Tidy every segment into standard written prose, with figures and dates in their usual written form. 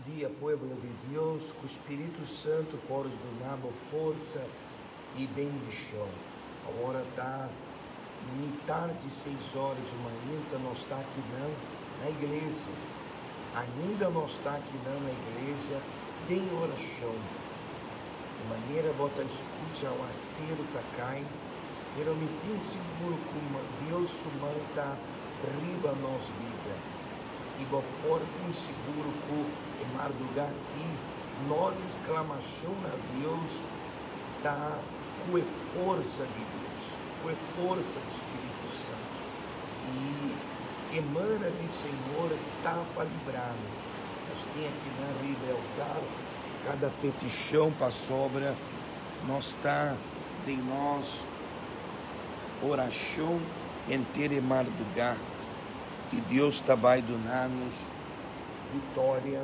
Dia, pueblo de Deus, que o Espírito Santo pode dar força e bendição. Agora está metade de 6 horas de manhã, então nós está aqui na igreja. Ainda nós está aqui na igreja, tem oração. De maneira bota escuta o acero tá cai, pero me tem seguro como Deus sumanta riba nos vida. E porta inseguro com em mar lugar aqui, nós exclamação a Deus tá com a força de Deus, com a força do Espírito Santo. E emana de Senhor tá para livrar-nos. Nós tem aqui na riba altar, cada petição para sobra, nós está de nós oração inteira em mar lugar. Que Deus vai dar-nos vitória,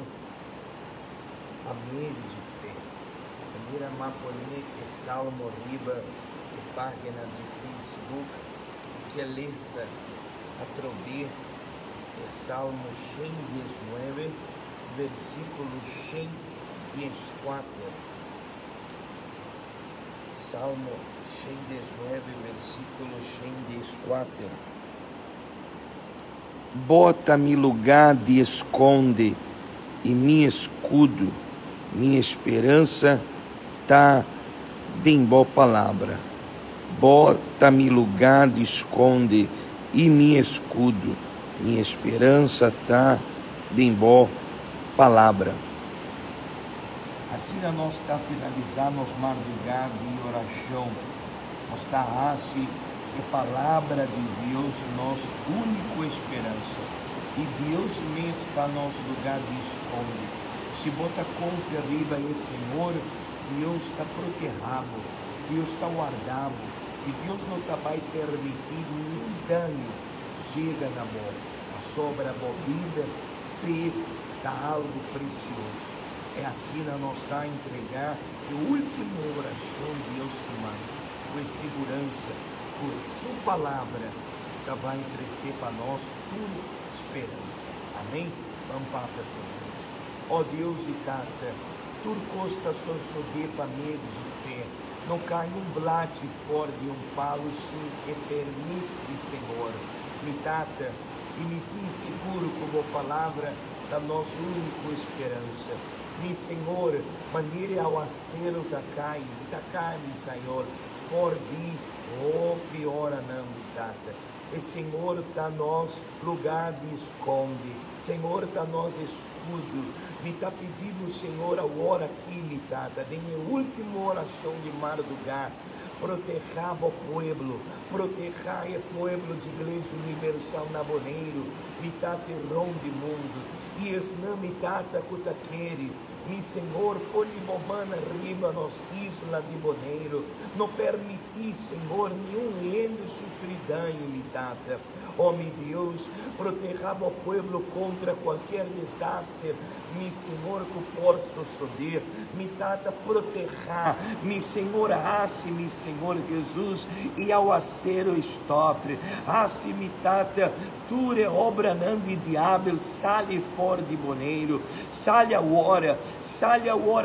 amém de fé. Maneira maponé que salmo riba de página de Facebook, que leça a trover é Salmo 119, versículo 114. Salmo 119, versículo 114. Bota-me lugar de esconde e meu escudo, minha esperança tá em boa palavra. Bota-me lugar de esconde e meu escudo, minha esperança tá em boa palavra. Assim nós está finalizando os lugar de oração. Nós está assim. A palavra de Deus, nossa única esperança. E Deus mesmo está no nosso lugar de esconde. Se bota contra riba e Senhor, Deus está protegado, Deus está guardado. E Deus não está vai permitir nenhum dano chega na mão. A sobra a vida, está algo precioso. É assim que nós está a entregar a última oração de Deus humano, com segurança. Por sua palavra, vai crescer para nós tudo esperança. Amém? Vamos para todos. Ó Deus e Tata, tu costa só para medo de fé. Não cai blate fora de palo sim, e permite, Senhor. Me Tata, e me tem seguro como a palavra da nossa única esperança. Me Senhor, maneira ao acero da carne, Senhor, fora de oh, pior não, Tata. E Senhor está nós lugar de esconde. Senhor está nós escudo. Me está pedindo, Senhor, a hora aqui, me Tata. De a última oração de mar lugar. Proteja o pueblo. Proteja o pueblo de Igreja Universal Naboneiro. Me Tata de mundo. E esnã me Tata cutaquere. Mi Senhor, põe bobana riba nos isla de Boneiro. Não permiti, Senhor, nenhum ende sofrer dano, mi Tata. Oh, meu Deus, proteja o pueblo contra qualquer desastre. Mi Senhor, que possa suceder. Mi Tata, proteja. Mi Senhor, hace, mi Senhor Jesus, e ao acero stop. Hace, mi Tata, ture obra não de diabo, sale fora de Boneiro. Sale a hora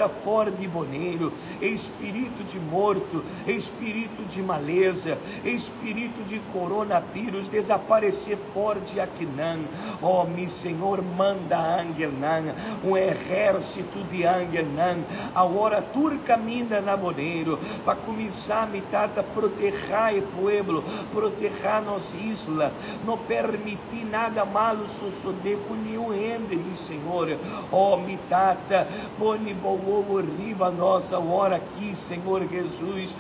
fora de Boneiro, espírito de morto, espírito de maleza, espírito de coronavírus, desaparecer fora de Aquinã. Oh, meu Senhor, manda Angelnan, um exército de Angelnan, a hora tur caminha na Boneiro, para começar, me Tata, proteger o pueblo, proteger nossa isla, não permitir nada malo suceder com nenhum ende, meu Senhor. Oh, me Tata, põe boa riba nossa hora aqui, Senhor Jesus.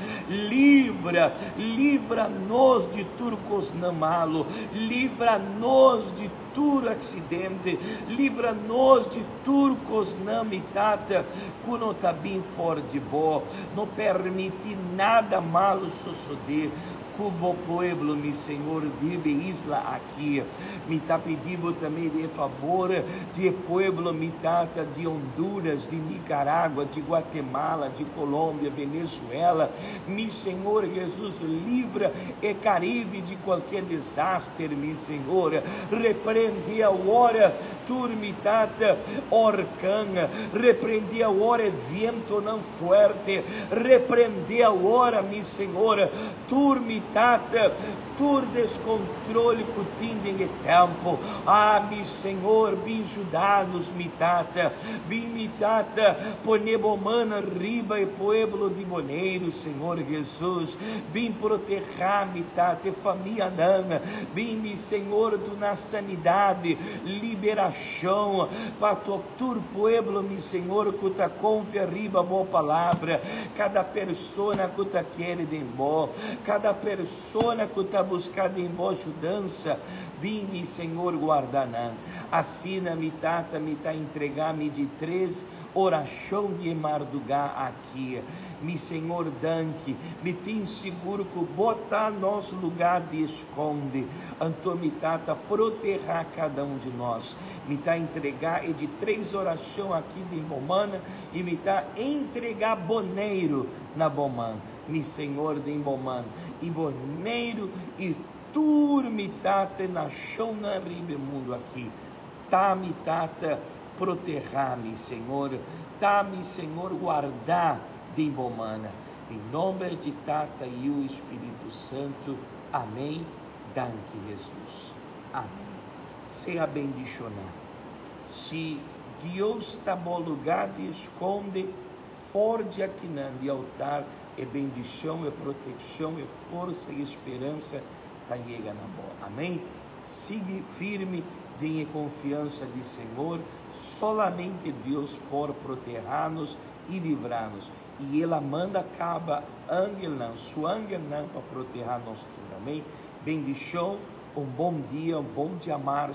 Livra-nos de turcos não malo, livra-nos de tudo acidente, livra-nos de turcos não me Tata, que não está bem fora de boa, não permite nada malo suceder. cubo pueblo, mi Senhor, vive isla aqui. Me tá pedindo também de favor de pueblo, mi tata, de Honduras, de Nicarágua, de Guatemala, de Colômbia, Venezuela. Mi Senhor Jesus, livra e Caribe de qualquer desastre, mi Senhor. Repreende a hora, turmitata, orcã. Repreende a hora, vento não forte. Repreende a hora, mi Senhor, turmitata, tur descontrole cutindo em tempo. Ah, mi Senhor, bem ajudados, mitata, bem mitata, ponebomana, riba e pueblo de Boneiro, Senhor Jesus, bem proteger, mitata, família nana, bem, mi Senhor, do na sanidade, liberação, para tur pueblo, mi Senhor, que ta confia, riba, boa palavra, cada persona que ta quer de embó, cada persona que ta buscar de embó ajudança, bem, mi Senhor, guardanã, assina, mi tata, me tá entregar-me de 3 oração de madrugada aqui, mi Senhor, danque, me tem seguro que botar nosso lugar de esconde, me tata, proteger cada de nós, me tá entregar e de 3 oração aqui de Bomana, e me tá entregar Boneiro na Bomana, mi Senhor de Bomana, e Boneiro e turmitata na chão na ribe mundo aqui, tá mi tata, proteger-me, Senhor, tá mi Senhor, guardar de Bomana, em nome de Tata e o Espírito Santo, amém, danke Jesus, amém, seja bendicionado, se Deus está bom lugar de esconde, forte aqui de altar, é bendição, é proteção, é força e esperança, tá chega na boa, amém, siga firme, tenha confiança de Senhor, solamente Deus pode proteger-nos e livrar-nos, e Ele manda acaba ángel não, seu ángel não para proteger nós tudo, amém? Bendição, bom dia amar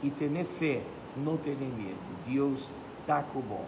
e ter fé, não ter medo, Deus está com bom.